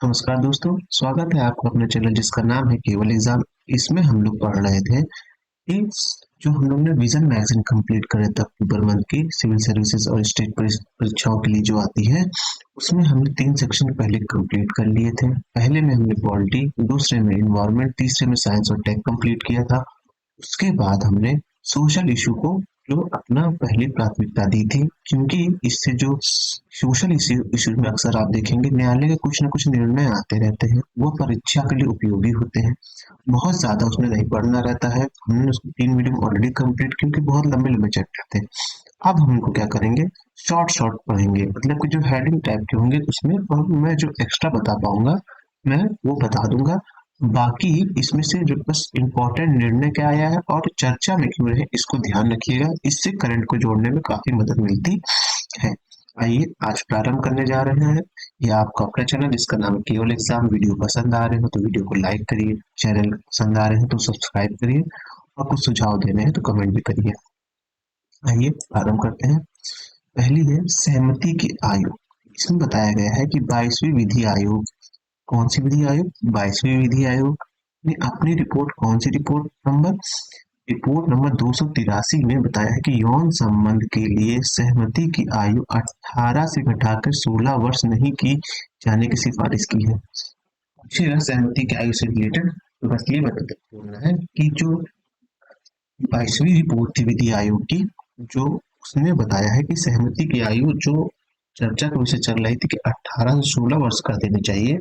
नमस्कार दोस्तों, स्वागत है आपका अपने चैनल जिसका नाम है केवल एग्जाम। इसमें हम लोग पढ़ रहे थे कि जो हम लोग ने विजन मैगजीन कंप्लीट करे थे अक्टूबर मंथ की सिविल सर्विसेज और स्टेट परीक्षाओं के लिए जो आती है, उसमें हमने 3 सेक्शन पहले कंप्लीट कर लिए थे। पहले में हमने पॉलिटी, दूसरे में इन्वायरमेंट, तीसरे में साइंस और टेक कंप्लीट किया था। उसके बाद हमने सोशल इशू को जो अपना पहली प्राथमिकता दी थी, क्योंकि इससे जो सोशल इशू में अक्सर आप देखेंगे न्यायालय के कुछ न कुछ निर्णय आते रहते हैं, वो परीक्षा के लिए उपयोगी होते हैं। बहुत ज्यादा उसमें नहीं पढ़ना रहता है। हमने उसको 3 वीडियो में ऑलरेडी कंप्लीट, क्योंकि बहुत लंबे लंबे चैप्टर थे। अब हम उनको क्या करेंगे, शॉर्ट शॉर्ट पढ़ेंगे, मतलब कि जो हेडिंग टाइप के होंगे उसमें, और मैं जो एक्स्ट्रा बता पाऊंगा मैं वो बता दूंगा। बाकी इसमें से जो बस इम्पोर्टेंट निर्णय क्या आया है और चर्चा में क्यों रहे, इसको ध्यान रखिएगा। इससे करंट को जोड़ने में काफी मदद मिलती है। आइए आज प्रारंभ करने जा रहे हैं। यह आपका अपना चैनल जिसका नाम है केवल एग्जाम। वीडियो पसंद आ रहे हो तो वीडियो को लाइक करिए, चैनल पसंद आ रहे हैं तो सब्सक्राइब करिए, और कुछ सुझाव देने हैं तो कमेंट भी करिए। आइए प्रारंभ करते हैं। पहली है सहमति की आयु। इसमें बताया गया है कि 22वीं विधि आयोग, कौन सी विधि आयोग, 22वीं विधि आयोग ने अपनी रिपोर्ट, कौन सी रिपोर्ट नंबर 283 में बताया है कि यौन संबंध के लिए सहमति की आयु 18 से घटाकर 16 वर्ष नहीं की जाने की सिफारिश की है। पूछिएगा सहमति की आयु से रिलेटेड, तो बस ये बोलना है कि जो 22वीं रिपोर्ट थी विधि आयोग की, जो उसने बताया है कि सहमति की आयु जो चर्चा के विषय चल रही थी कि 18 से 16 वर्ष कर देनी चाहिए,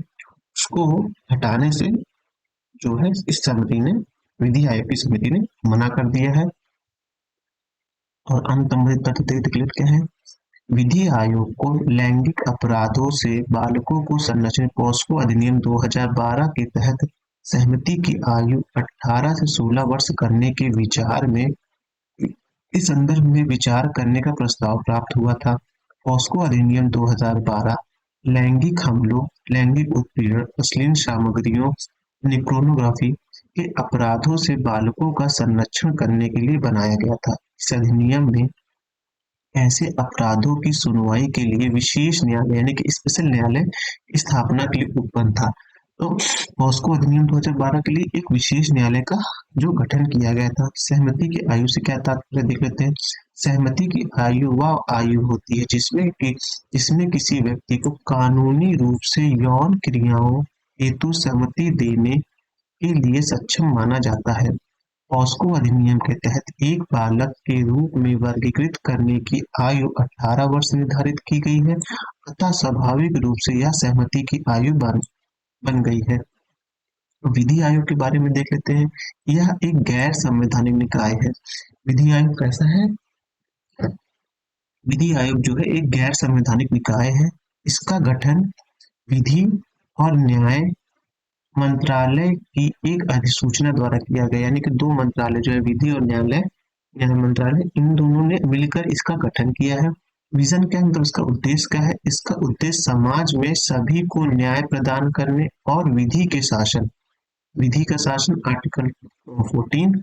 उसको हटाने से जो है इस समिति ने, विधि आयोग की समिति ने मना कर दिया है। और अन्य संबंधित तथ्य डिक्लेयर क्या है, विधि आयोग को लैंगिक अपराधों से बालकों को संरक्षण पॉस्को अधिनियम 2012 के तहत सहमति की आयु 18 से 16 वर्ष करने के विचार में, इस संदर्भ में विचार करने का प्रस्ताव प्राप्त हुआ था। पॉस्को अधिनियम 2012 लैंगिक हमलों, लैंगिक उत्पीड़न, अश्लील सामग्रियों, निक्रोनोग्राफी के अपराधों से बालकों का संरक्षण करने के लिए बनाया गया था। इस अधिनियम में ऐसे अपराधों की सुनवाई के लिए विशेष न्यायालय यानी कि स्पेशल न्यायालय की स्थापना के लिए उत्पन्न था। तो पॉस्को अधिनियम 2012 के लिए एक विशेष न्यायालय का जो गठन किया गया था। सहमति की आयु से क्या तात्पर्य देख लेते हैं। सहमति की आयु वह आयु होती है जिसमें किसी व्यक्ति को कानूनी रूप से यौन क्रियाओं हेतु सहमति देने के लिए सक्षम माना जाता है। पॉस्को अधिनियम के तहत एक बालक के रूप में वर्गीकृत करने की आयु 18 वर्ष निर्धारित की गई है, अतः स्वाभाविक रूप से यह सहमति की आयु बन गई है। विधि आयोग के बारे में देख लेते हैं। यह एक गैर संवैधानिक निकाय है। विधि आयोग कैसा है, विधि आयोग जो है एक गैर संवैधानिक निकाय है। इसका गठन विधि और न्याय मंत्रालय की एक अधिसूचना द्वारा किया गया, यानी कि 2 मंत्रालय जो है विधि और न्याय मंत्रालय, इन दोनों ने मिलकर इसका गठन किया है। विजन क्या है, मतलब इसका उद्देश्य क्या है। इसका उद्देश्य समाज में सभी को न्याय प्रदान करने और विधि का शासन आर्टिकल 14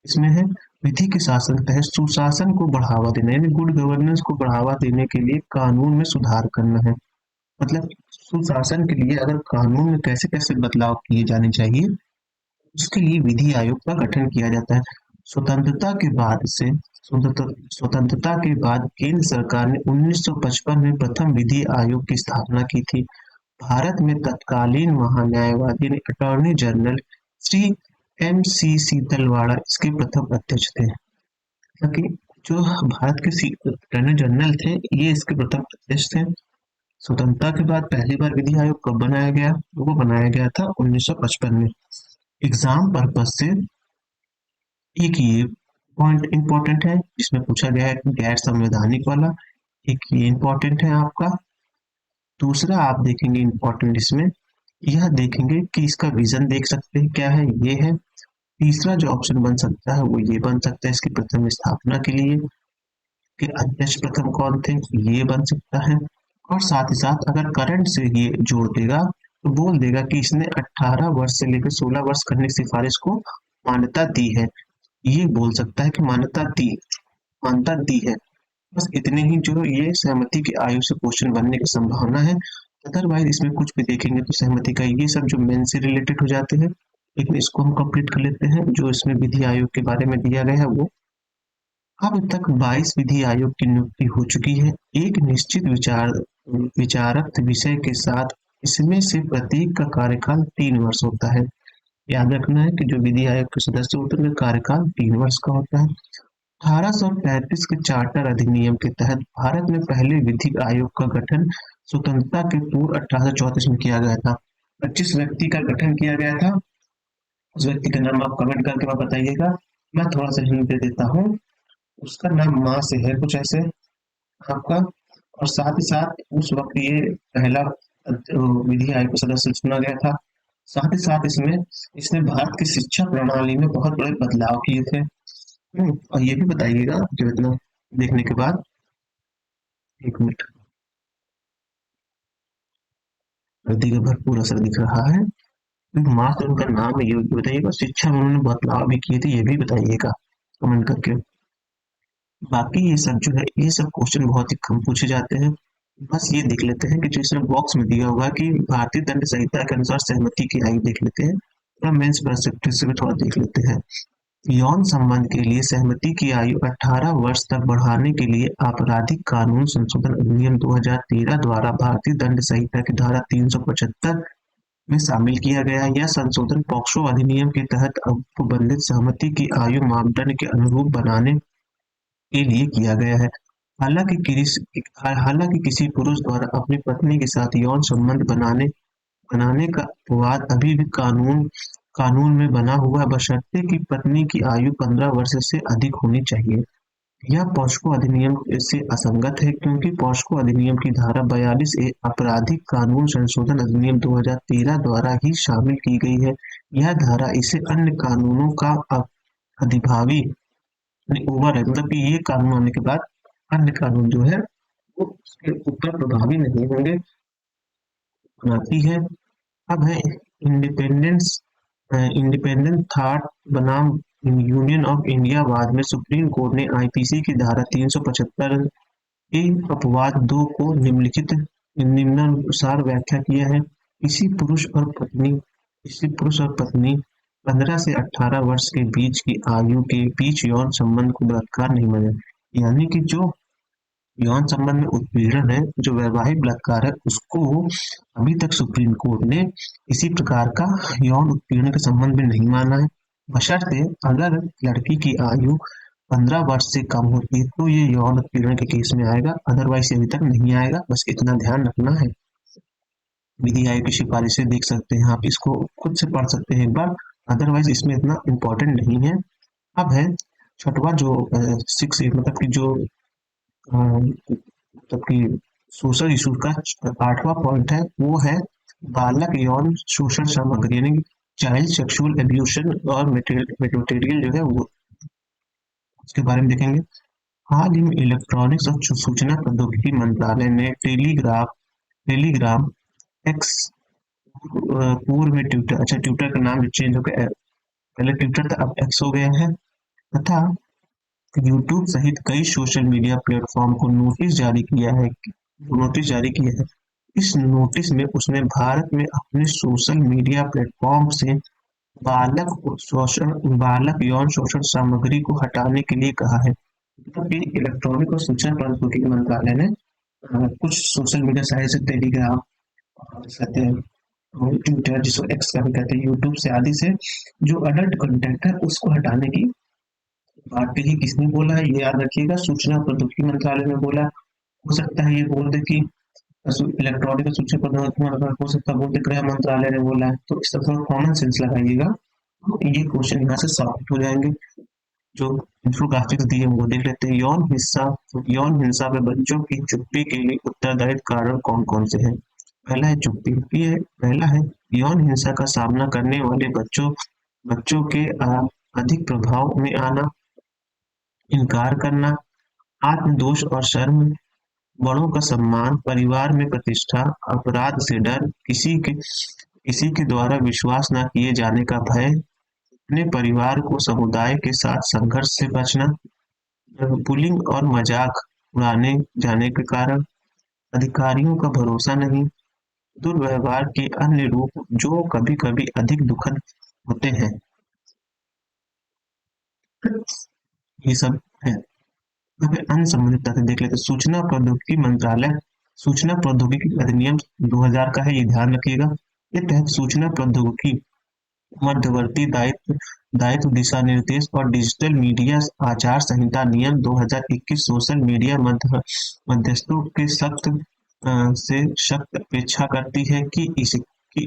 इसमें है। विधि के शासन के तहत सुशासन को बढ़ावा देना, यानी गुड गवर्नेंस को बढ़ावा देने के लिए कानून में सुधार करना है। मतलब सुशासन के लिए अगर कानून में कैसे कैसे बदलाव किए जाने चाहिए, उसके लिए विधि आयोग का गठन किया जाता है। स्वतंत्रता के बाद केंद्र सरकार ने 1955 में प्रथम विधि आयोग की स्थापना की थी। भारत में तत्कालीन महान्यायवादी अटॉर्नी जनरल श्री MC सीतलवाड़ा इसके प्रथम अध्यक्ष थे। ताकि जो भारत के अटॉर्नी जनरल थे, ये इसके प्रथम अध्यक्ष थे। स्वतंत्रता के बाद पहली बार विधि आयोग कब बनाया गया, वो बनाया गया था 1955 में। एग्जाम पर्पज से एक ये पॉइंट इंपॉर्टेंट है, इसमें पूछा गया है गैर संवैधानिक वाला, एक ये इंपॉर्टेंट है आपका। दूसरा आप देखेंगे इंपॉर्टेंट इसमें, यह देखेंगे कि इसका विजन देख सकते हैं क्या है, ये है। तीसरा जो ऑप्शन बन सकता है वो ये बन सकता है, इसकी प्रथम स्थापना के लिए कि अध्यक्ष प्रथम कौन थे, ये बन सकता है। और साथ ही साथ अगर करंट से ये जोड़ देगा तो बोल देगा कि इसने 18 वर्ष से लेकर 16 वर्ष करने की सिफारिश को मान्यता दी है, ये बोल सकता है कि मान्यता दी है। बस इतने ही जो ये सहमति की आयु से क्वेश्चन बनने की संभावना है। अदरवाइज इसमें कुछ भी देखेंगे तो सहमति का ये सब जो मेन से रिलेटेड हो जाते हैं, लेकिन इसको हम कंप्लीट कर लेते हैं। जो इसमें विधि आयोग के बारे में दिया गया है वो, अब तक 22 विधि आयोग की नियुक्ति हो चुकी है, एक निश्चित विचारक विषय के साथ। इसमें से प्रत्येक का कार्यकाल 3 वर्ष होता है। याद रखना है कि जो विधि आयोग के सदस्य होते हैं उनका कार्यकाल 3 वर्ष का होता है। 1835 के चार्टर अधिनियम के तहत भारत में पहले विधिक आयोग का गठन स्वतंत्रता के पूर्व 1834 में किया गया था। 25 व्यक्ति का गठन किया गया था। उस व्यक्ति का नाम आप कमेंट करके आप बताइएगा। मैं थोड़ा सा हिंट दे देता हूँ। उसका नाम माँ से है कुछ ऐसे आपका, और साथ ही साथ उस वक्त ये पहला विधि आयोग का सदस्य चुना गया था। साथ ही साथ इसमें इसने भारत की शिक्षा प्रणाली में बहुत बड़े बदलाव किए थे। और ये भी बताइएगा जो इतना देखने के बाद, एक मिनट, गलती का भरपूर असर दिख रहा है। मास्टर उनका नाम है, ये भी बताइएगा। शिक्षा में उन्होंने बदलाव भी किए थे, ये भी बताइएगा कमेंट करके। बाकी ये सब जो है, ये सब क्वेश्चन बहुत ही कम पूछे जाते हैं। बस ये देख लेते हैं कि जो इसमें बॉक्स में दिया हुआ कि भारतीय दंड संहिता के अनुसार सहमति की आयु देख लेते हैं, थोड़ा मेंस पर्सपेक्टिव से भी थोड़ा देख लेते हैं। यौन संबंध के लिए सहमति की आयु 18 वर्ष तक बढ़ाने के लिए आपराधिक कानून संशोधन अधिनियम 2013 द्वारा भारतीय दंड संहिता की धारा 375 में शामिल किया गया। यह संशोधन पॉक्सो अधिनियम के तहत उपबंधित सहमति की आयु मापदंड के अनुरूप बनाने के लिए किया गया है। हालांकि किसी पुरुष द्वारा अपनी पत्नी के साथ यौन संबंध बनाने बनाने का अपवाद अभी भी कानून में बना हुआ है, बशर्ते कि पत्नी की आयु 15 वर्ष से अधिक होनी चाहिए। यह पॉस्को अधिनियम से असंगत है, क्योंकि पॉस्को अधिनियम की धारा 42 ए आपराधिक कानून संशोधन अधिनियम 2013 द्वारा ही शामिल की गई है। यह धारा इसे अन्य कानूनों का अधिभावी ओवर है, मतलब कि ये कानून आने के बाद अन्य कानून जो है वो उसके ऊपर प्रभावी नहीं होंगे, बनाती है। अब है इंडिपेंडेंस इंडिपेंडेंट थॉट बनाम यूनियन ऑफ इंडिया। बाद में सुप्रीम कोर्ट ने आईपीसी की धारा 375 के अपवाद 2 को निम्नानुसार व्याख्या किया है। किसी पुरुष और पत्नी 15 से 18 वर्ष के बीच की आयु के बीच यौन संबंध को बलात्कार नहीं माना। यानी कि जो यौन संबंध में उत्पीड़न है, जो वैवाहिक बलात्कार है, उसको अभी तक सुप्रीम कोर्ट ने इसी प्रकार का यौन उत्पीड़न के संबंध में नहीं माना है। बशर्ते अगर लड़की की आयु 15 वर्ष से कम होती है तो ये यौन उत्पीड़न के केस में आएगा, अदरवाइज अभी तक नहीं आएगा। बस इतना ध्यान रखना है। विधि आयोग की सिफारिशें देख सकते हैं आप, इसको खुद से पढ़ सकते हैं एक बार, अदरवाइज इसमें इतना इम्पोर्टेंट नहीं है। अब है छठवा जो सिक्स, मतलब कि जो मतलब कि सोशल इशू का 8वां पॉइंट है, वो है बालक यौन शोषण सामग्री, यानी कि चाइल्ड सेक्सुअल एब्यूशन और मटेरियल जो है वो, उसके बारे में देखेंगे। हाल ही में इलेक्ट्रॉनिक्स और सूचना प्रौद्योगिकी मंत्रालय ने टेलीग्राम एक्स, पूर्व में ट्विटर, अच्छा ट्विटर का नाम चेंज हो गया, पहले ट्विटर था अब एक्स हो गया है, तथा यूट्यूब सहित कई सोशल मीडिया प्लेटफॉर्म को नोटिस जारी किया है। इस नोटिस में उसने भारत में अपने सोशल मीडिया प्लेटफॉर्म से बालक यौन शोषण सामग्री को हटाने के लिए कहा है। मतलब कि इलेक्ट्रॉनिक और सूचना प्रौद्योगिकी मंत्रालय ने कुछ सोशल मीडिया साइट से टेलीग्राम, कहते हैं ट्विटर, जिसको एक्स का भी कहते हैं, यूट्यूब से आदि से जो अडल्ट कंटेंट है उसको हटाने की बात कही। किसने बोला है ये याद रखिएगा, सूचना प्रौद्योगिकी मंत्रालय ने बोला। हो सकता है ये बोल दे कि इलेक्ट्रॉनिक और सूचना प्रौद्योगिकी मंत्रालय, हो सकता है बोल दे गृह मंत्रालय ने बोला है, तो इसका थोड़ा कॉमन सेंस लगाइएगा, ये क्वेश्चन यहाँ से सॉल्व हो जाएंगे। जो इन्फोग्राफिक्स दिए वो देख लेते हैं। यौन हिंसा में बच्चों की चुप्पी के लिए उत्तरदायी कारण कौन कौन से हैं। पहला है चुप्पी, ये पहला है यौन हिंसा का सामना करने वाले बच्चों के अधिक प्रभाव में आना, इनकार करना, आत्मदोष और शर्म, बड़ों का सम्मान, परिवार में प्रतिष्ठा, अपराध से डर, किसी के द्वारा विश्वास न किए जाने का भय, अपने परिवार को समुदाय के साथ संघर्ष से बचना, बुलिंग और मजाक उड़ाने जाने के कारण, अधिकारियों का भरोसा नहीं, दुर्व्यवहार के अन्य रूप जो कभी कभी अधिक दुखद होते हैं। ये सब है। अब अन्य संबंधित तथ्य देख लेते हैं। सूचना प्रौद्योगिकी अधिनियम 2000 का है, ये ध्यान रखिएगा। ये तहत सूचना प्रौद्योगिकी मध्यवर्ती दायित्व दायित्व दिशा निर्देश और डिजिटल मीडिया आचार संहिता नियम 2021 सोशल मीडिया मध्यस्थों के से सख्त अपेक्षा करती है कि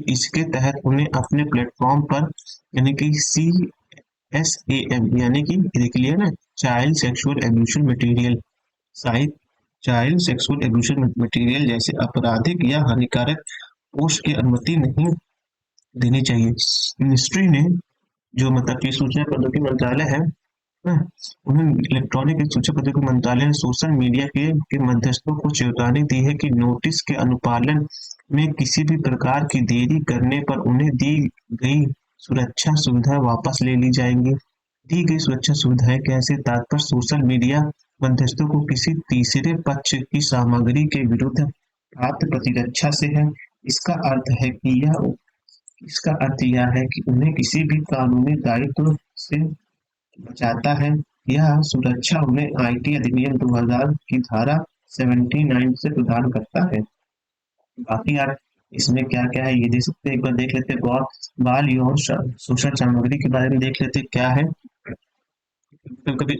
इसके तहत उन्हें अपने प्लेटफॉर्म पर यानी कि CSAM यानी कि देख लिया ना, child sexual abuse material site child sexual abuse material जैसे आपराधिक या हानिकारक पोस्ट की अनुमति नहीं देनी चाहिए। मिनिस्ट्री ने जो मतलब कि सूचना प्रौद्योगिकी मंत्रालय है ना, उन्होंने इलेक्ट्रॉनिक सूचना प्रौद्योगिकी मंत्रालय ने सोशल मीडिया के मध्यस्थों को चेतावनी दी है कि नोटिस के अनुपालन में किसी भी प्रकार की देरी करने पर उन्हें दी गई सुरक्षा सुविधा वापस ले ली जाएंगी। दी गई सुरक्षा सुविधाएं कैसे? तात्पर्य सोशल मीडिया मध्यस्थों को किसी तीसरे पक्ष की सामग्री के विरुद्ध प्राप्त प्रतिरक्षा से है। इसका अर्थ है कि यह है कि उन्हें किसी भी कानूनी दायित्व से बचाता है। यह सुरक्षा उन्हें आईटी अधिनियम 2000 की धारा 79 से प्रदान करता है। बाकी आप इसमें क्या क्या है ये देख सकते हैं। एक बार देख लेते हैं। बाल यौन शोषण सामग्री के बारे में देख लेते हैं क्या है। कभी कभी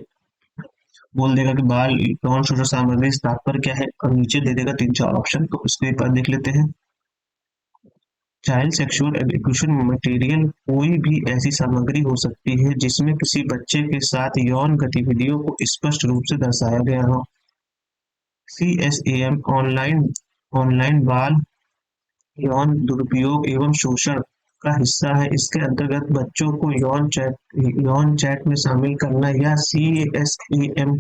बोल देगा कि बाल यौन शोषण सामग्री से तात्पर्य क्या है, और नीचे दे देगा 3-4 ऑप्शन, तो उसको एक बार देख लेते हैं। चाइल्ड सेक्सुअल एब्यूशन मटेरियल कोई भी ऐसी सामग्री हो सकती है जिसमें किसी बच्चे के साथ यौन गतिविधियों को स्पष्ट रूप से दर्शाया गया हो। CSAM ऑनलाइन बाल यौन दुरुपयोग एवं शोषण का हिस्सा है। इसके अंतर्गत बच्चों को यौन चैट में शामिल करना या CSAM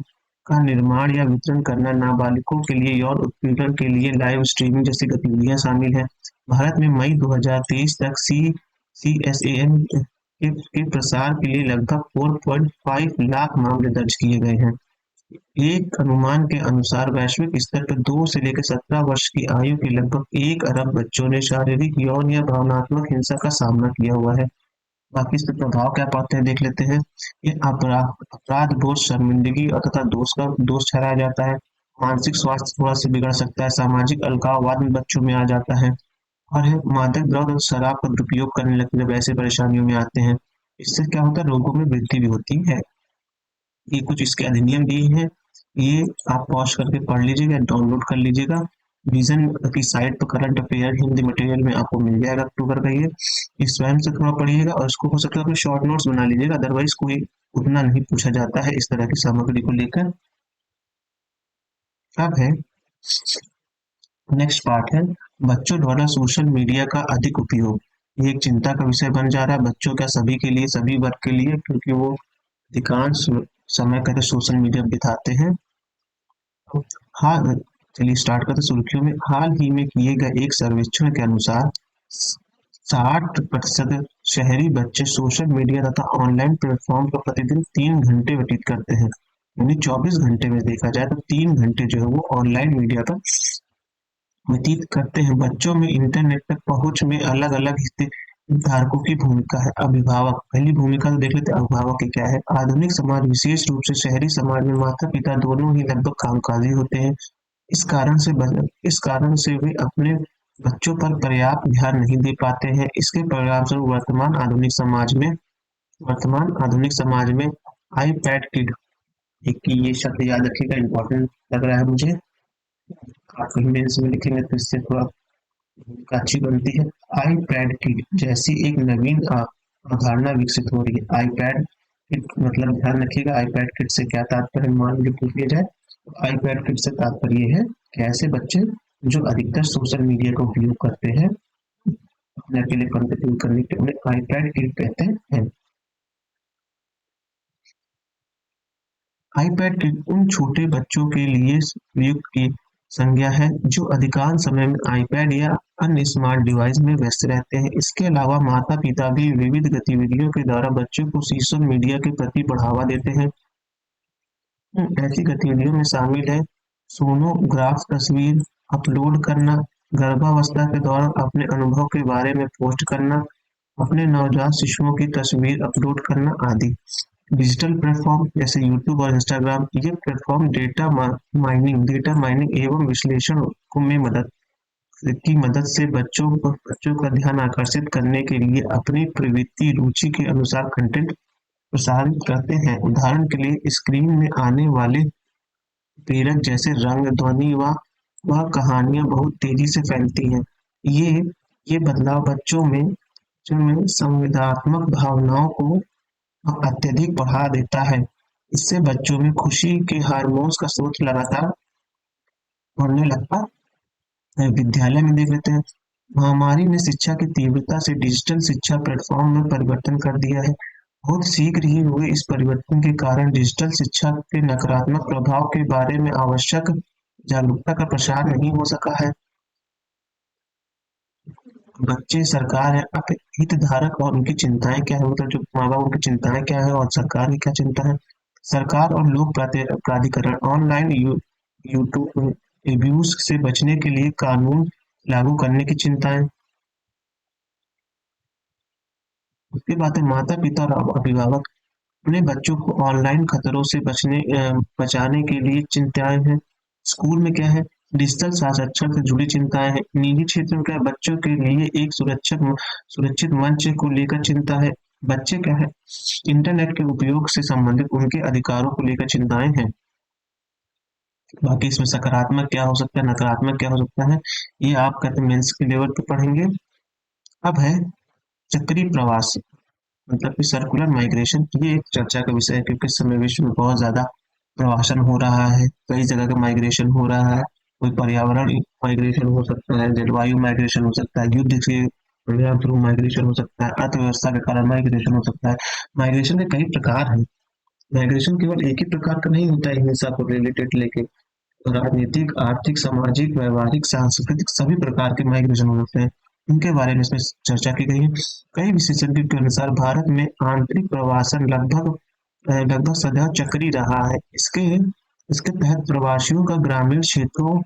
का निर्माण या वितरण करना, नाबालिगों के लिए यौन उत्पीड़न के लिए लाइव स्ट्रीमिंग जैसी गतिविधियां शामिल हैं। भारत में मई 2023 तक CSAM के प्रसार के लिए लगभग 4.5 लाख मामले दर्ज किए गए हैं। एक अनुमान के अनुसार वैश्विक स्तर पर 2 से लेकर 17 वर्ष की आयु के लगभग 1 अरब बच्चों ने शारीरिक, यौन या भावनात्मक हिंसा का सामना किया हुआ है। बाकी इसके प्रभाव क्या पाते हैं देख लेते हैं। ये अपराध बोध, शर्मिंदगी और तथा दोष ठहराया जाता है। मानसिक स्वास्थ्य थोड़ा सा बिगड़ सकता है। सामाजिक अलगाववाद में बच्चों में आ जाता है। और है मादक द्रव्य और शराब का दुरुपयोग करने लगते हैं, वैसे परेशानियों में आते हैं। इससे क्या होता है, रोगों में वृद्धि भी होती है। ये कुछ इसके अधिनियम दिए हैं, ये आप पॉज करके पढ़ लीजिएगा, डाउनलोड कर लीजिएगा। विजन की साइट पर करंट अफेयर हिंदी मटेरियल में आपको मिल जाएगा अक्टूबर का। ये स्वयं से थोड़ा पढ़िएगा और इसको हो सकता है अपने शॉर्ट नोट्स बना लीजिएगा, अदरवाइज कोई उतना नहीं पूछा जाता है इस तरह की सामग्री को लेकर। अब है नेक्स्ट पार्ट है बच्चों द्वारा सोशल मीडिया का अधिक उपयोग। ये एक चिंता का विषय बन जा रहा है बच्चों क्या, सभी के लिए, सभी वर्ग के लिए, क्योंकि वो अधिकांश समय कहते सोशल मीडिया बिताते हैं। हाँ, चलिए स्टार्ट करते सुर्खियों में। हाल ही में किए गए एक सर्वेक्षण के अनुसार 60% शहरी बच्चे सोशल मीडिया तथा ऑनलाइन प्लेटफॉर्म पर प्रतिदिन 3 घंटे व्यतीत करते हैं। यानी 24 घंटे में देखा जाए तो 3 घंटे जो है वो ऑनलाइन मीडिया पर व्यतीत करते हैं। बच्चों में इंटरनेट तक पहुंच में अलग अलग हितधारकों की भूमिका है। अभिभावक, पहली भूमिका तो देख लेते हैं अभिभावक की क्या है। आधुनिक समाज, विशेष रूप से शहरी समाज में माता पिता दोनों ही लगभग कामकाजी होते हैं। इस कारण से वे अपने बच्चों पर पर्याप्त ध्यान नहीं दे पाते हैं। इसके परिणामस्वरूप वर्तमान आधुनिक समाज में आईपैड किड, एक ये शब्द याद रखिएगा, इंपॉर्टेंट लग रहा है मुझे, आप कहीं मेंस में लिखेंगे तो इससे थोड़ा अच्छी बनती है। आईपैड किड जैसी एक नवीन अवधारणा विकसित हो रही है। आईपैड किड मतलब ध्यान रखिएगा, आईपैड किड से क्या तात्पर्य मान लीजिए पूछ लिया जाए तो आईपैड किड से तात्पर्य है कि ऐसे बच्चे जो अधिकतर सोशल मीडिया का उपयोग करते हैं अपने अकेले कंप्यूटर करने के, उन्हें आईपैड किड कहते हैं। आईपैड किड उन छोटे बच्चों के लिए प्रयुक्त की संज्ञा है जो अधिकांश समय में आईपैड या अन्य स्मार्ट डिवाइस में व्यस्त रहते हैं। इसके अलावा माता पिता भी विविध गतिविधियों के द्वारा बच्चों को सोशल मीडिया के प्रति बढ़ावा देते हैं। ऐसी गतिविधियों में शामिल है सोनोग्राफ तस्वीर अपलोड करना, गर्भावस्था के दौरान अपने अनुभव के बारे में पोस्ट करना, अपने नवजात शिशुओं की तस्वीर अपलोड करना आदि। डिजिटल प्लेटफॉर्म जैसे यूट्यूब और इंस्टाग्राम, ये प्लेटफॉर्म डेटा माइनिंग एवं विश्लेषण में मदद से बच्चों का ध्यान आकर्षित करने के लिए अपनी प्रवृत्ति रुचि के अनुसार कंटेंट प्रसारित करते हैं। उदाहरण के लिए स्क्रीन में आने वाले प्रेरक जैसे रंग, ध्वनि व वह कहानियां बहुत तेजी से फैलती हैं। ये ये बदलाव बच्चों में संवेदनात्मक भावनाओं को अत्यधिक बढ़ा देता है। इससे बच्चों में खुशी के हार्मोन्स का स्रोत लगातार बढ़ने लगता है। विद्यालय में देख लेते हैं, महामारी ने शिक्षा की तीव्रता से डिजिटल शिक्षा प्लेटफॉर्म में परिवर्तन कर दिया है। बहुत शीघ्र ही हुए इस परिवर्तन के कारण डिजिटल शिक्षा के नकारात्मक प्रभाव के बारे में आवश्यक जागरूकता का प्रसार नहीं हो सका है। बच्चे, सरकार है, अब हितधारक और उनकी चिंताएं क्या है, मतलब जो माँ बाप उनकी चिंताएं क्या है और सरकार की क्या चिंता है। सरकार और लोक प्राधिकरण ऑनलाइन यूट्यूब एब्यूज से बचने के लिए कानून लागू करने की चिंताएं। उसके बाद है माता पिता और अभिभावक अपने बच्चों को ऑनलाइन खतरों से बचाने के लिए चिंताएं हैं। स्कूल में क्या है, डिजिटल साक्षरता से जुड़ी चिंताएं हैं। निजी क्षेत्र में क्या है, बच्चों के लिए एक सुरक्षित मंच को लेकर चिंता है। बच्चे क्या है, इंटरनेट के उपयोग से संबंधित उनके अधिकारों को लेकर चिंताएं हैं। बाकी इसमें सकारात्मक क्या हो सकता है, नकारात्मक क्या हो सकता है, ये आप कहते हैं मेंस के लेवल पे पढ़ेंगे। अब है चक्रीय प्रवास, मतलब कि सर्कुलर माइग्रेशन। ये एक चर्चा का विषय है क्योंकि इस समय विश्व में बहुत ज्यादा प्रवासन हो रहा है, कई जगह का माइग्रेशन हो रहा है। कोई पर्यावरण माइग्रेशन हो सकता है, जलवायु माइग्रेशन हो सकता है, युद्ध के परिणाम थ्रू माइग्रेशन हो सकता है, अर्थव्यवस्था के कारण माइग्रेशन हो सकता है। माइग्रेशन के कई प्रकार हैं। माइग्रेशन केवल एक ही प्रकार का नहीं होता है, हिंसा को रिलेटेड लेके राजनीतिक, आर्थिक, सामाजिक, व्यवहारिक, सांस्कृतिक सभी प्रकार के माइग्रेशन होते हैं। उनके बारे में इसमें चर्चा की गई है। कई विशेषज्ञों के अनुसार भारत में आंतरिक प्रवासन लगभग सदैव चक्री रहा है। इसके इसके तहत प्रवासियों का ग्रामीण क्षेत्रों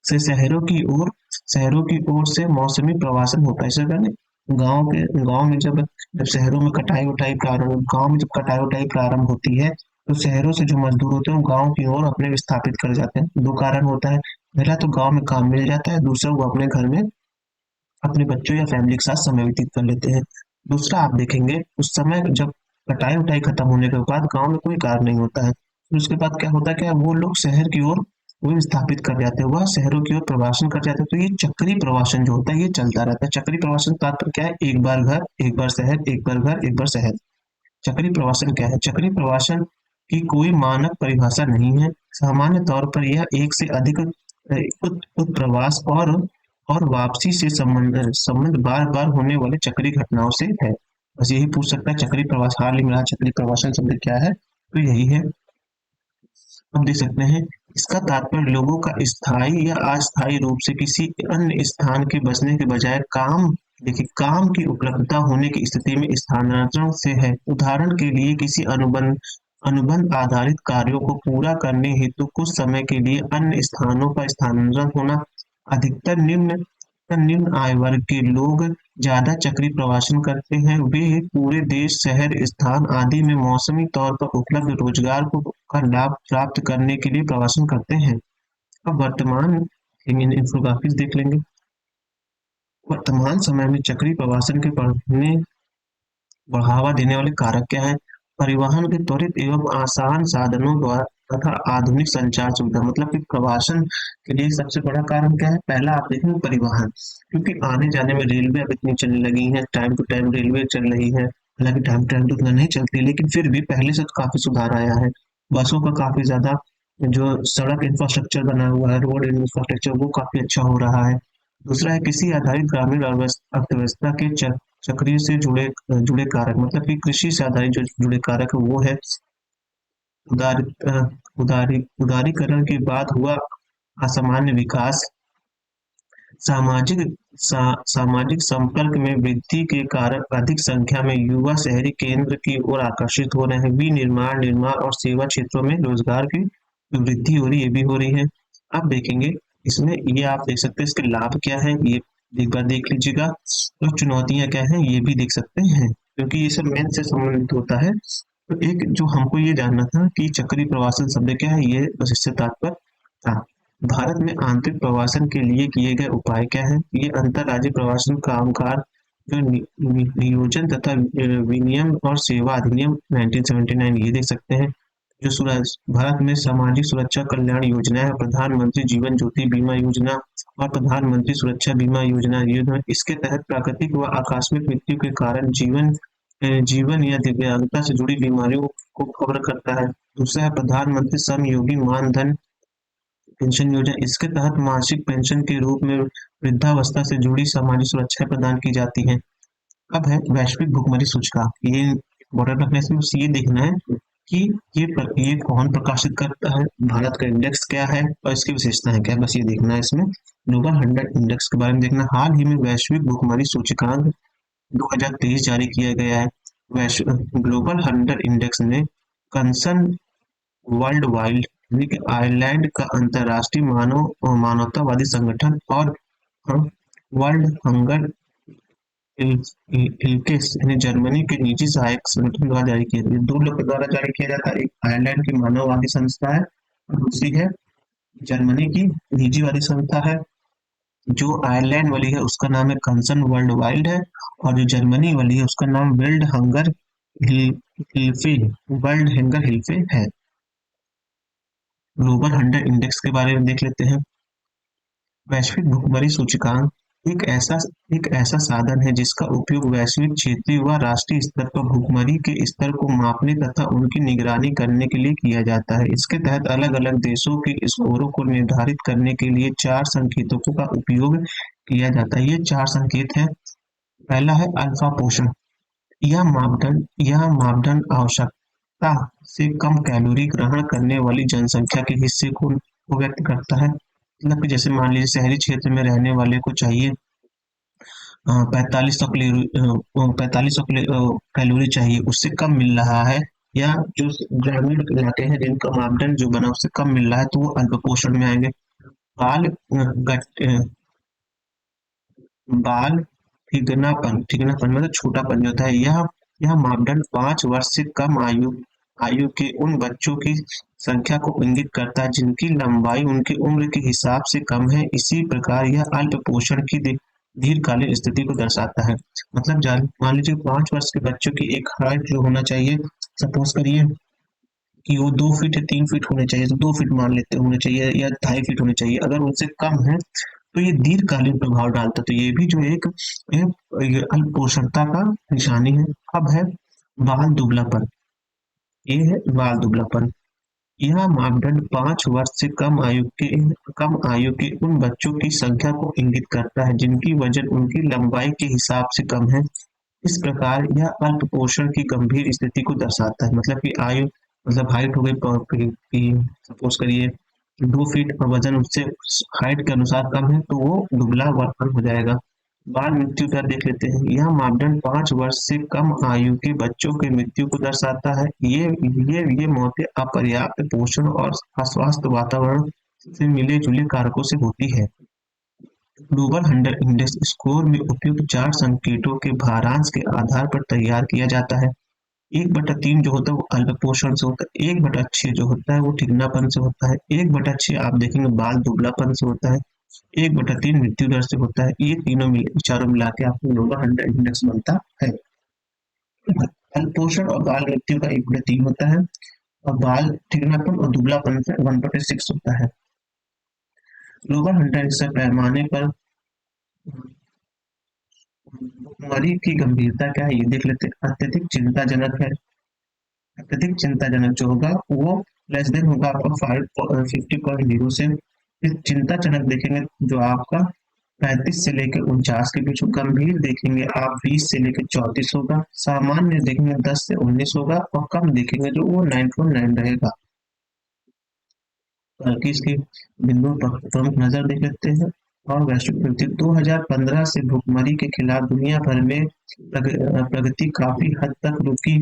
से शहरों की ओर से मौसमी प्रवासन होता है। ऐसा कहने गांव में जब शहरों में गांव में जब कटाई उठाई प्रारंभ होती है, तो शहरों से जो मजदूर होते हैं वो गांव की ओर अपने विस्थापित कर जाते हैं। दो कारण होता है, पहला तो गांव में काम मिल जाता है, दूसरा वो अपने घर में अपने बच्चों या फैमिली के साथ समय व्यतीत कर लेते हैं। दूसरा आप देखेंगे, उस समय जब कटाई उठाई खत्म होने के बाद गांव में कोई कार्य नहीं होता है, फिर उसके बाद क्या होता है, क्या वो लोग शहर की ओर वो स्थापित कर जाते हैं, वह शहरों की ओर प्रवासन कर जाते हैं। तो ये चक्री प्रवासन जो होता है ये चलता रहता है। चक्री प्रवासन का तात्पर्य क्या है, एक बार घर, एक बार शहर, एक बार घर, एक बार शहर। चक्री प्रवासन क्या है, चक्री प्रवासन की कोई मानक परिभाषा नहीं है। सामान्य तौर पर यह एक से अधिक उत्प्रवास और वापसी से संबंध बार बार होने वाले चक्री घटनाओं से है। बस यही पूछ सकता है, चक्री प्रवास हाल ही में चक्री प्रवासन शब्द क्या है, तो यही है। हम देख सकते हैं, इसका तात्पर्य लोगों का स्थायी या अस्थायी रूप से किसी अन्य स्थान के बसने के बजाय काम की उपलब्धता होने की स्थिति में स्थानांतरण से है। उदाहरण के लिए किसी अनुबंध आधारित कार्यों को पूरा करने हेतु कुछ समय के लिए अन्य स्थानों पर स्थानांतरण होना। अधिकतर निम्न आय वर्ग के लोग ज्यादा चक्री प्रवासन करते हैं। वे पूरे देश, शहर, स्थान आदि में मौसमी तौर पर उपलब्ध रोजगार का लाभ प्राप्त करने के लिए प्रवासन करते हैं। अब इन्फोग्राफिक्स देख लेंगे। वर्तमान समय में चक्री प्रवासन के बढ़ावा देने वाले कारक क्या है, परिवहन के त्वरित एवं आसान साधनों द्वारा तथा आधुनिक संचार सुविधा। मतलब कि प्रवासन के लिए सबसे बड़ा कारण क्या है, पहला आप देखेंगे परिवहन, क्योंकि आने जाने में रेलवे अब इतनी चलने लगी है, टाइम टू टाइम रेलवे चल रही है। हालांकि टाइम टू टाइम तो उतना नहीं चलती, लेकिन फिर भी पहले से तो काफी सुधार आया है। बसों का काफी ज्यादा जो सड़क इंफ्रास्ट्रक्चर बना हुआ है, रोड इंफ्रास्ट्रक्चर, वो काफी अच्छा हो रहा है। दूसरा है कृषि आधारित ग्रामीण अर्थव्यवस्था के चक्रीय से जुड़े जुड़े कारक, मतलब कि कृषि से आधारित जो जुड़े कारक है वो है उदारीकरण के बाद हुआ असामान्य विकास, सामाजिक सामाजिक संपर्क में वृद्धि के कारण अधिक संख्या में युवा शहरी केंद्र की ओर आकर्षित हो रहे हैं। निर्माण और सेवा क्षेत्रों में रोजगार की वृद्धि हो रही, ये भी हो रही है। अब देखेंगे इसमें ये आप देख सकते हैं इसके लाभ क्या है, ये एक बार देख लीजिएगा, और चुनौतियां क्या है ये भी देख सकते हैं, क्योंकि ये सब मेन से संबंधित होता है। तो एक जो हमको ये जानना था कि चक्रीय प्रवासन शब्द क्या है, ये बस इससे तात्पर्य था। भारत में आंतरिक प्रवासन के लिए किए गए उपाय क्या है, ये अंतरराज्यीय प्रवासन कामगार जो नियोजन तथा विनियम और सेवा अधिनियम 1979 ये देख सकते हैं। जो भारत में सामाजिक सुरक्षा कल्याण योजना है, प्रधानमंत्री जीवन ज्योति बीमा योजना और प्रधानमंत्री सुरक्षा बीमा योजना, इसके तहत प्राकृतिक व आकस्मिक मृत्यु के कारण जीवन या दिव्यांगता से जुड़ी बीमारियों को कवर करता है। दूसरा है प्रधानमंत्री श्रम योगी मानधन पेंशन योजना, इसके तहत मासिक पेंशन के रूप में वृद्धावस्था से जुड़ी सामाजिक सुरक्षा प्रदान की जाती है। अब है वैश्विक भुखमरी सूचकांक, ये इम्पोर्टेंट रखने से बस ये देखना है कि ये कौन प्रकाशित करता है, भारत का इंडेक्स क्या है और इसकी विशेषताएं क्या है, बस ये देखना है। इसमें ग्लोबल 100 इंडेक्स के बारे में देखना। हाल ही में वैश्विक भुखमरी सूचकांक 2023 जारी किया गया है। ग्लोबल 100 इंडेक्स में कंसर्न वर्ल्ड वाइड यानी कि आयरलैंड का अंतरराष्ट्रीय मानवतावादी संगठन और वर्ल्ड हंगर इल्केस यानी जर्मनी के निजी सहायक संगठन द्वारा जारी किया गया। दो लोग के द्वारा जारी किया जाता है, एक आयरलैंड की मानववादी संस्था है और दूसरी है जर्मनी की निजीवादी संस्था है। जो आयरलैंड वाली है उसका नाम है कंसर्न वर्ल्ड वाइड है, और जो जर्मनी वाली है उसका नाम हिल्फे वर्ल्ड हंगर हिल्फे है। ग्लोबल 100 इंडेक्स के बारे में देख लेते हैं। वैश्विक भुखमरी सूचकांक एक ऐसा साधन है जिसका उपयोग वैश्विक, क्षेत्रीय व राष्ट्रीय स्तर पर भुखमरी के स्तर को मापने तथा उनकी निगरानी करने के लिए किया जाता है। इसके तहत अलग अलग देशों के स्कोरों को निर्धारित करने के लिए 4 संकेतकों का उपयोग किया जाता है। ये 4 संकेत है। पहला है अल्फा पोषण। यह मापदंड आवश्यकता से कम कैलोरी ग्रहण करने वाली जनसंख्या के हिस्से को व्यक्त करता है। मतलब कि जैसे मान लीजिए शहरी क्षेत्र में रहने वाले को चाहिए 4500 कैलोरी चाहिए, उससे कम मिल रहा है, या जो ग्रामीण इलाके हैं जिनका मापदंड जो बना उससे कम मिल रहा है तो वो अल्प पोषण में आएंगे। बाल बाल ठिगनापन मतलब छोटापन जो होता है, यह मापदंड 5 वर्ष से कम आयु के उन बच्चों की संख्या को इंगित करता है जिनकी लंबाई उनकी उम्र के हिसाब से कम है। इसी प्रकार यह अल्प पोषण की दीर्घकालीन स्थिति को दर्शाता है। मतलब मान लीजिए 5 वर्ष के बच्चों की एक हाइट जो होना चाहिए, सपोज करिए कि वो 2 फीट या 3 फीट होने चाहिए, तो 2 फीट मान लेते होने चाहिए या 2.5 फीट होने चाहिए। अगर उनसे कम है तो ये दीर्घकालीन प्रभाव डालता है, तो ये भी जो ये अल्पपोषणता का निशानी है। अब है बाल दुबलापन। ये है बाल दुबलापन। यह मापदंड 5 वर्ष से कम आयु के उन बच्चों की संख्या को इंगित करता है जिनकी वजन उनकी लंबाई के हिसाब से कम है। इस प्रकार यह अल्प पोषण की गंभीर स्थिति को दर्शाता है। मतलब कि आयु मतलब हाइट हो गई, सपोज करिए 2 फीट और वजन उससे हाइट के अनुसार कम है तो वो दुबला वर्ग हो जाएगा। बाल मृत्यु दर देख लेते हैं। यह मापदंड 5 वर्ष से कम आयु के बच्चों के मृत्यु को दर्शाता है। ये मौतें अपर्याप्त पोषण और अस्वस्थ वातावरण से मिले जुले कारकों से होती है। ग्लोबल 100 इंडेक्स स्कोर में उपयुक्त 4 संकेतों के भारांश के आधार पर तैयार किया जाता है। 1/3 जो होता है वो अल्प पोषण से होता है, 1/6 जो होता है वो ठिगनापन से होता है, 1/6 आप देखेंगे बाल दुबलापन से होता है, 1/3 मृत्यु दर से होता है। ये चारों मिला के आपको ग्लोबल 100 इंडेक्स बनता है। अल्प पोषण और बाल मृत्यु का 1/3 होता है, और बाल ठिगनापन और दुबलापन से 1/6 होता है। ग्लोबल 100 पैमाने पर भुखमरी की गंभीरता क्या है ये देख लेते हैं। अत्यधिक चिंताजनक है। अत्यधिक चिंताजनक जो होगा वो लेस देन होगा आपका 50.0 से। फिर चिंताजनक देखेंगे जो आपका 35 से लेकर 49 के बीच, गंभीर देखेंगे आप 20 से लेकर 34 होगा, सामान्य देखेंगे 10 से 19 होगा, और कम देखेंगे जो वो 9.9 रहेगा। बाकी इसके बिंदु पर प्रमुख नजर देख लेते हैं। और वैश्विक प्रगति 2015 से भुखमरी के खिलाफ दुनिया भर में प्रगति काफी हद तक रुकी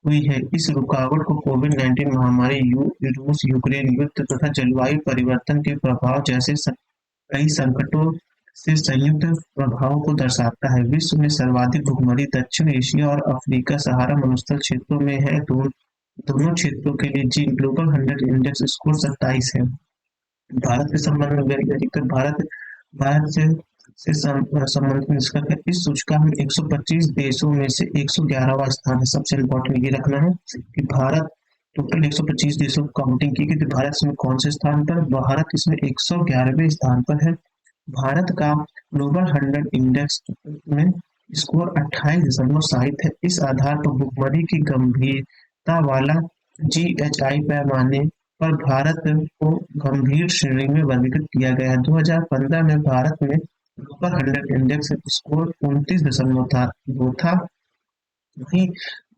हुई है। इस रुकावट को कोविड-19 महामारी, रूस यूक्रेन युद्ध तथा जलवायु परिवर्तन के प्रभाव जैसे कई संकटों से संयुक्त प्रभाव को दर्शाता है। विश्व में सर्वाधिक भुखमरी दक्षिण एशिया और अफ्रीका सहारा मरुस्थल क्षेत्रों में है। दोनों क्षेत्रों के लिए जी ग्लोबल 100 इंडेक्स स्कोर 27 है। भारत के संबंध में अधिकतर भारत से संबंधित निष्कर्ष है। इस सूचकांक में 125 देशों में से 111वां स्थान है। सबसे इम्पोर्टेंट ये रखना है कि भारत टोटल 125 देशों की काउंटिंग की गई थी, भारत इसमें कौन से स्थान पर? भारत इसमें 111वें स्थान पर है। भारत का ग्लोबल 100 इंडेक्स में स्कोर 28.60 है। इस आधार पर भुखमरी की गंभीरता वाला जीएचआई पैमाने पर भारत को गंभीर श्रेणी में वर्गीकृत किया गया है। 2015 में भारत में ग्लोबल 100 इंडेक्स स्कोर 29.2 था। वहीं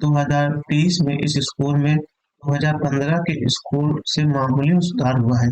2023 में इस स्कोर में 2015 के स्कोर से मामूली सुधार हुआ है।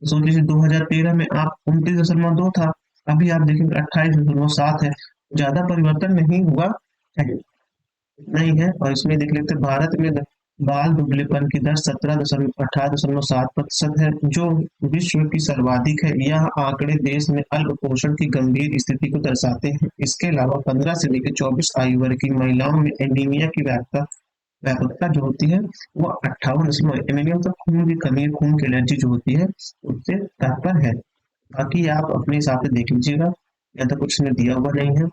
सोच लीजिए 2013 में आप 29.2 था, अभी आप देखेंगे 28.7 है। ज्यादा परिवर्तन नहीं हुआ है, इतना ही है। और इसमें देख लेते हैं भारत में बाल दुबलेपन की दर 18.7% है, जो विश्व की सर्वाधिक है। यह आंकड़े देश में अल्प पोषण की गंभीर स्थिति को दर्शाते हैं। इसके अलावा 15 से लेकर 24 आयु वर्ग की महिलाओं में एनीमिया की व्यापकता जो होती है वो 58 एनीमिया मतलब खून की कमी, खून की एलर्जी जो होती है उससे तात्पर्य है। बाकी आप अपने हिसाब से देख लीजिएगा, या तो कुछ में दिया हुआ नहीं है।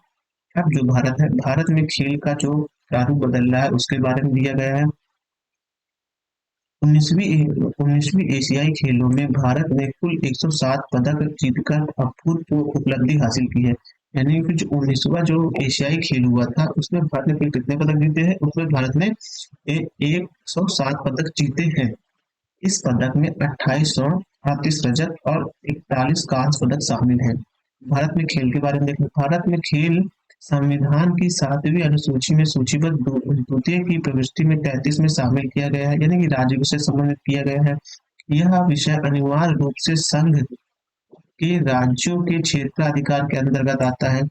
अब जो भारत है, भारत में खेल का जो प्रारूप बदल रहा है उसके बारे में दिया गया है। 19वीं एशियाई खेलों में भारत ने कुल 107 पदक जीतकर अभूतपूर्व उपलब्धि हासिल की है। यानी कि जो 19वां जो एशियाई खेल हुआ था उसमें भारत ने कुल कितने पदक जीते हैं? उसमें भारत ने 107 पदक जीते हैं। इस पदक में 28 स्वर्ण, 38 रजत और 41 कांस्य पदक शामिल है। भारत में खेल के बारे में देखें, भारत में खेल संविधान की 7वीं अनुसूची में सूचीबद्ध द्वितीय की प्रविष्टि में 33 में शामिल किया गया है, यानी कि राज्य विषय संबंधित किया गया है। यह विषय अनिवार्य रूप से संघ के राज्यों के क्षेत्राधिकार के अंतर्गत आता है,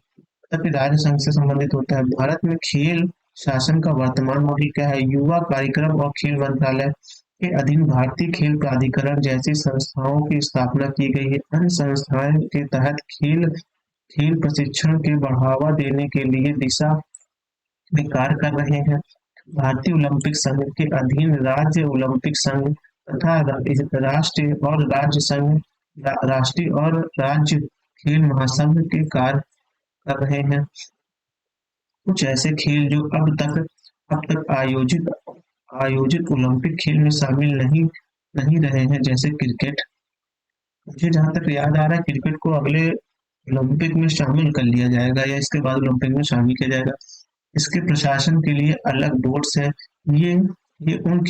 तभी राज्य संघ से संबंधित होता है। भारत में खेल शासन का वर्तमान मॉडल क्या है? युवा कार्यक्रम और खेल मंत्रालय के अधीन भारतीय खेल प्राधिकरण जैसी संस्थाओं की स्थापना की गई है। अन्य संस्थाएं के तहत खेल प्रशिक्षण के बढ़ावा देने के लिए दिशा में कार्य कर रहे हैं। भारतीय ओलंपिक संघ के अधीन राज्य ओलंपिक संघ तथा राष्ट्रीय और राज्य संघ, राष्ट्रीय और राज्य खेल महासंघ के कार्य कर रहे हैं। कुछ ऐसे खेल जो अब तक आयोजित ओलंपिक खेल में शामिल नहीं रहे हैं, जैसे क्रिकेट। मुझे जहां तक याद आ रहा है क्रिकेट को अगले ओलंपिक में शामिल कर लिया जाएगा या इसके बाद ओलंपिक में शामिल किया जाएगा। इसके प्रशासन के लिए अलग बोर्ड्स है। ये ये उन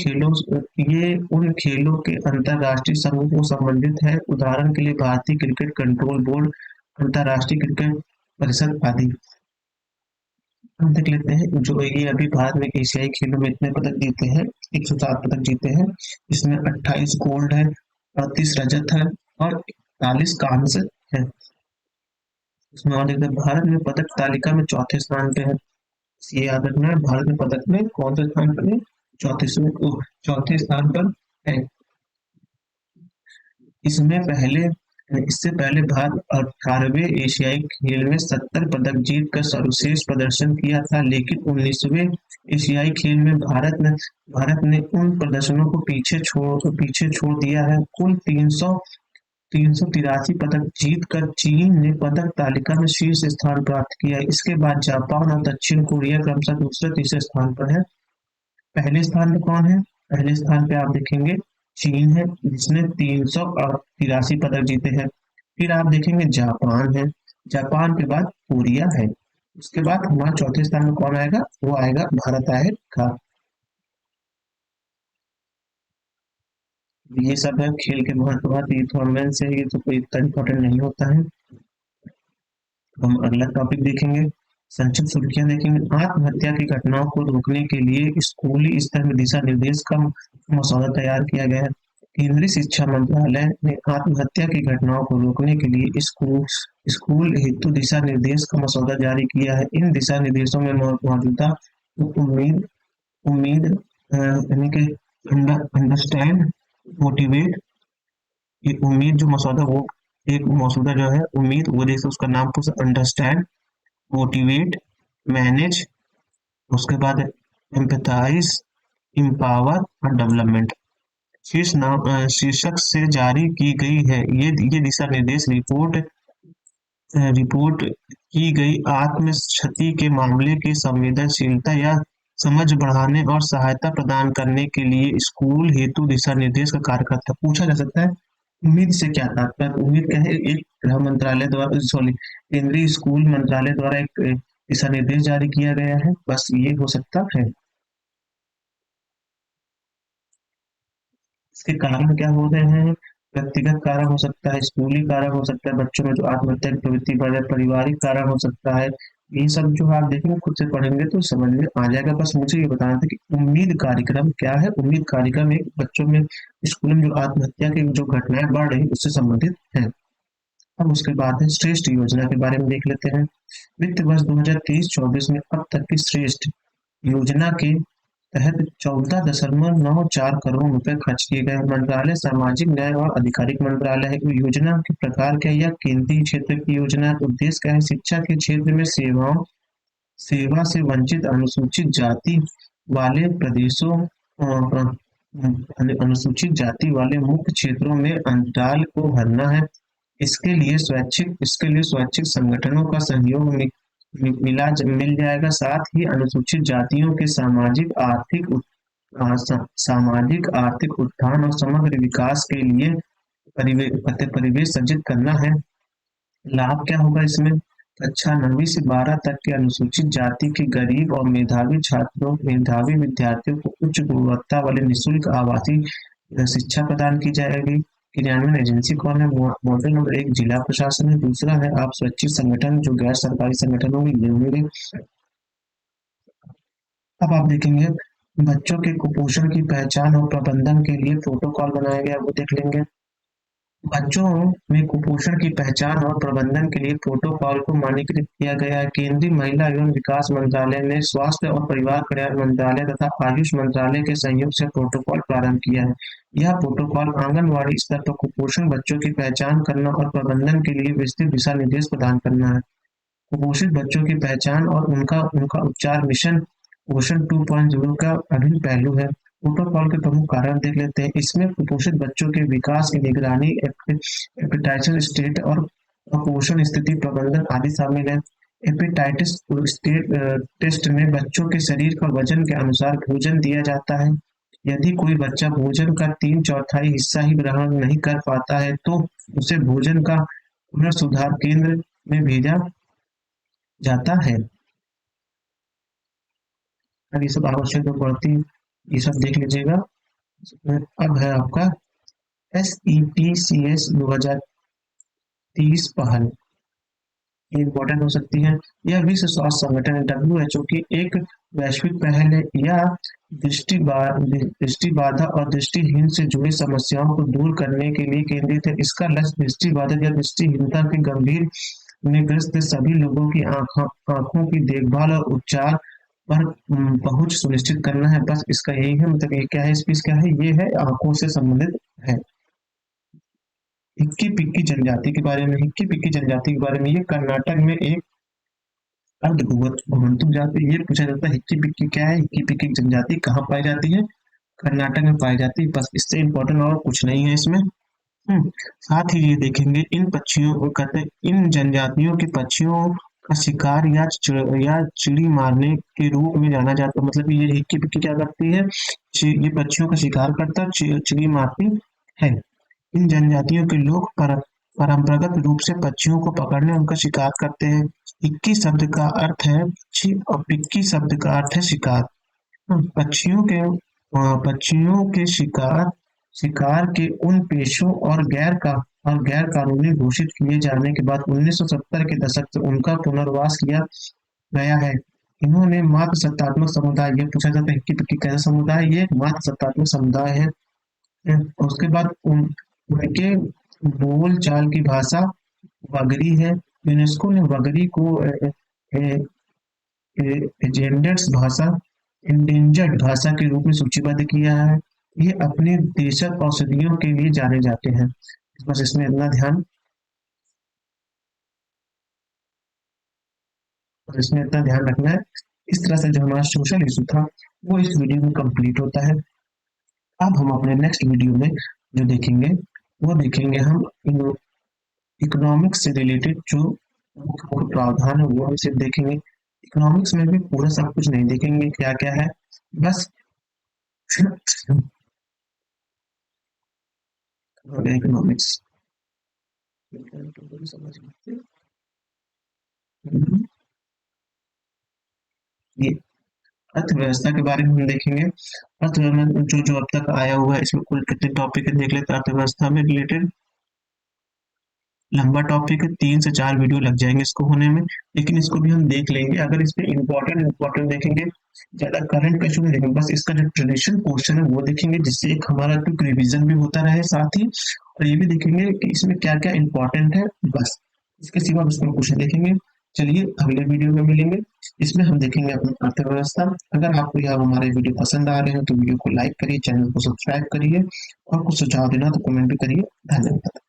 खेलों के अंतरराष्ट्रीय संघों को संबंधित है। उदाहरण के लिए भारतीय क्रिकेट कंट्रोल बोर्ड, अंतरराष्ट्रीय क्रिकेट परिषद आदि। हम देख लेते हैं जो ये अभी भारत में एशियाई खेलों में इतने पदक जीते हैं, 107 पदक जीते हैं। इसमें 28 गोल्ड है, 38 रजत है और 41 कांस्य है। इसमें और देखते हैं भारत में पदक तालिका में चौथे स्थान पे है। ये याद रखना है, भारत में पदक में कौन से स्थान पर है? चौथे स्थान पर है। इससे पहले भारत 18वें एशियाई खेल में 70 पदक जीतकर सर्वश्रेष्ठ प्रदर्शन किया था, लेकिन 19वें एशियाई खेल में भारत ने उन प्रदर्शनों को पीछे छोड़ दिया है। कुल 383 पदक जीतकर चीन ने पदक तालिका में शीर्ष स्थान प्राप्त किया। इसके बाद जापान और दक्षिण कोरिया क्रमशः दूसरे तीसरे स्थान पर है। पहले स्थान पे कौन है? पहले स्थान पे आप देखेंगे चीन है, जिसने 383 पदक जीते हैं। फिर आप देखेंगे जापान है, जापान के बाद कोरिया है। उसके बाद हमारा चौथे स्थान में कौन आएगा? वो आएगा भारत आएगा। ये सब है खेल के महत्व। ये टूर्नामेंट से ये तो कोई इतना इम्पोर्टेंट नहीं होता है। हम अगला टॉपिक देखेंगे, संक्षिप्त सुर्खियां देखेंगे। आत्महत्या की घटनाओं को रोकने के लिए स्कूली स्तर में दिशा निर्देश का मसौदा तैयार किया गया है। केंद्रीय शिक्षा मंत्रालय ने आत्महत्या की घटनाओं को रोकने के लिए स्कूल हेतु दिशा निर्देश का मसौदा जारी किया है। इन दिशा निर्देशों में मौजूदा उम्मीद उम्मीद यानी कि अंडरस्टैंड मोटिवेट, ये उम्मीद जो मसौदा वो एक मौजूदा जो है उम्मीद, वो जैसे उसका नाम पूछा, अंडरस्टैंड, मोटिवेट, मैनेज, उसके बाद एम्पैथाइज, इम्पावर और डेवलपमेंट। शीर्षक से जारी की गई है ये दिशा निर्देश रिपोर्ट की गई आत्म क्षति के मामले की संवेदनशीलता या समझ बढ़ाने और सहायता प्रदान करने के लिए स्कूल हेतु दिशा निर्देश का कार्य करता है। पूछा जा सकता है उम्मीद से क्या तात्पर्य। उम्मीद क्या है, एक गृह मंत्रालय द्वारा, सॉरी, केंद्रीय स्कूल मंत्रालय द्वारा एक दिशा निर्देश जारी किया गया है, बस ये हो सकता है। इसके कारण क्या हो रहे हैं, व्यक्तिगत कारण हो सकता है, स्कूली कारण हो सकता है, बच्चों में जो आत्महत्या की प्रवृत्ति बढ़ रहा है, पारिवारिक कारण हो सकता है। ये सब जो आप देखेंगे, खुद से पढ़ेंगे तो समझ में आ जाएगा। बस मुझे ये बताना था कि उम्मीद कार्यक्रम क्या है। उम्मीद कार्यक्रम एक बच्चों में, स्कूल में जो आत्महत्या की जो घटनाएं बढ़ रही उससे संबंधित है। अब उसके बाद है श्रेष्ठ योजना के बारे में देख लेते हैं। वित्त वर्ष 2023-24 में अब तक की श्रेष्ठ योजना के तहत 14.94 करोड़ रुपए खर्च किए गए। मंत्रालय सामाजिक न्याय और आधिकारिक मंत्रालय है। योजना के प्रकार क्या है, यह केंद्रीय क्षेत्र की योजना है। उद्देश्य क्या है, शिक्षा के क्षेत्र में सेवा से वंचित अनुसूचित जाति वाले प्रदेशों, अनुसूचित जाति वाले मुख्य क्षेत्रों में अंतराल को भरना है। इसके लिए स्वैच्छिक संगठनों का सहयोग मिल जाएगा। साथ ही अनुसूचित जातियों के सामाजिक आर्थिक उत्थान और समग्र विकास के लिए परिवेश सृजित करना है। लाभ क्या होगा इसमें, कक्षा 9वीं से 12 तक के अनुसूचित जाति के गरीब और मेधावी विद्यार्थियों को उच्च गुणवत्ता वाले निःशुल्क आवासीय शिक्षा प्रदान की जाएगी। क्रियान्वयन एजेंसी कौन है, मॉडल नंबर 1 जिला प्रशासन है। दूसरा है आप स्वैच्छिक संगठन, जो गैर सरकारी संगठन होंगे। अब आप देखेंगे बच्चों के कुपोषण की पहचान और प्रबंधन के लिए प्रोटोकॉल बनाया गया, वो देख लेंगे। बच्चों में कुपोषण की पहचान और प्रबंधन के लिए प्रोटोकॉल को मान्यकृत किया गया है। केंद्रीय महिला एवं विकास मंत्रालय ने स्वास्थ्य और परिवार कल्याण मंत्रालय तथा आयुष मंत्रालय के सहयोग से प्रोटोकॉल प्रारंभ किया है। यह प्रोटोकॉल आंगनवाड़ी स्तर पर कुपोषण बच्चों की पहचान करना और प्रबंधन के लिए विस्तृत दिशा निर्देश प्रदान करना है। कुपोषित बच्चों की पहचान और उनका उनका उपचार मिशन पोषण 2.0 का अभिन्न पहलू है। प्रोटोकॉल के प्रमुख कारण देख लेते हैं। इसमें कुपोषित बच्चों के विकास की निगरानी, हेपेटाइटिस स्टेट और पोषण स्थिति प्रबंधन आदि शामिल है। हेपेटाइटिस टेस्ट में बच्चों के शरीर का वजन के अनुसार भोजन दिया जाता है। यदि कोई बच्चा भोजन का 3/4 हिस्सा ही ग्रहण नहीं कर पाता है तो उसे भोजन का पुनर्सुधार केंद्र में भेजा जाता है। अब ये सब आवश्यक और बढ़ती, ये सब देख लीजिएगा। अब है आपका SETCS 2030 पहल, ये इम्पोर्टेंट हो सकती है। यह विश्व स्वास्थ्य संगठन WHO की एक वैश्विक पहल है। यह दृष्टिबाधा और दृष्टिहीन से जुड़ी समस्याओं को दूर करने के लिए केंद्रित है। इसका लक्ष्य दृष्टिबाधा या दृष्टिहीनता के गंभीर में ग्रस्त सभी लोगों की आंखों की देखभाल और उपचार पर पहुंच सुनिश्चित करना है। बस इसका यही है, मतलब ये क्या है, स्पीच क्या है, ये है आंखों से संबंधित है। हिक्की पिक्की जनजाति के बारे में, हिक्की पिक्की जनजाति के बारे में, ये कर्नाटक में एक अर्ध घुमंतु जाति। ये पूछा जाता है हिक्की पिक्की क्या है, हिक्की पिक्की जनजाति कहाँ पाई जाती है, कर्नाटक में पाई जाती है। बस इससे इम्पोर्टेंट और कुछ नहीं है इसमें। साथ ही ये देखेंगे इन पक्षियों, कहते इन जनजातियों के पक्षियों का शिकार या चिड़ी मारने के रूप में जाना जाता है। मतलब ये हिक्की पिक्की क्या करती है, ये पक्षियों का शिकार करता है, चिड़ी मारती है। इन जनजातियों के लोग परंपरागत रूप से पक्षियों को पकड़ने उनका शिकार करते हैं। हिक्की शब्द का अर्थ है पक्षी और पिक्की शब्द का अर्थ है शिकार। पक्षियों के शिकार के उन पेशों और गैर कानूनी घोषित किए जाने के बाद 1970 के दशक से उनका पुनर्वास किया गया है। इन्होंने मात्र सत्तात्मक समुदाय, ये पूछा जाता है हिक्की पिक्की कैसा समुदाय, ये मात्र सत्तात्मक समुदाय है। उसके बाद उनके बोल चाल की भाषा वगरी है। यूनेस्को ने वगरी को इंडेंजर्ड भाषा के रूप में सूचीबद्ध किया है। ये अपने देशज औषधियों के लिए जाने जाते हैं। बस इसमें इतना ध्यान और इसमें इतना ध्यान रखना है। इस तरह से जो हमारा सोशल इशू था वो इस वीडियो में कंप्लीट होता है। अब हम अपने नेक्स्ट वीडियो में जो देखेंगे वो देखेंगे हम इकोनॉमिक्स से रिलेटेड जो मुख्य मुख्य प्रावधान है वो हम सिर्फ देखेंगे। इकोनॉमिक्स में भी पूरा सब कुछ नहीं देखेंगे क्या क्या है, बस इकोनॉमिक्स ये अर्थव्यवस्था के बारे में हम देखेंगे। अर्थव्यवस्था जो जो अब तक आया हुआ है इसमें कुल कितने टॉपिक है देख लेते हैं अर्थव्यवस्था में रिलेटेड। लंबा टॉपिक है, 3 से 4 वीडियो लग जाएंगे इसको होने में, लेकिन इसको भी हम देख लेंगे। अगर इस पे इम्पोर्टेंट देखेंगे, ज्यादा करंट क्वेश्चन नहीं देखेंगे, बस इसका जो ट्रेडिशन पोर्शन है वो देखेंगे, जिससे एक हमारा क्विक रिवीजन भी होता रहे साथ ही, और ये भी देखेंगे कि इसमें क्या क्या इम्पोर्टेंट है, बस इसके सिवा उसमें कुछ नहीं देखेंगे। चलिए अगले वीडियो में मिलेंगे, इसमें हम देखेंगे अपनी अर्थव्यवस्था। अगर आपको यह हमारे वीडियो पसंद आ रहे हैं तो वीडियो को लाइक करिए, चैनल को सब्सक्राइब करिए, और कुछ सुझाव देना तो कमेंट भी करिए। धन्यवाद।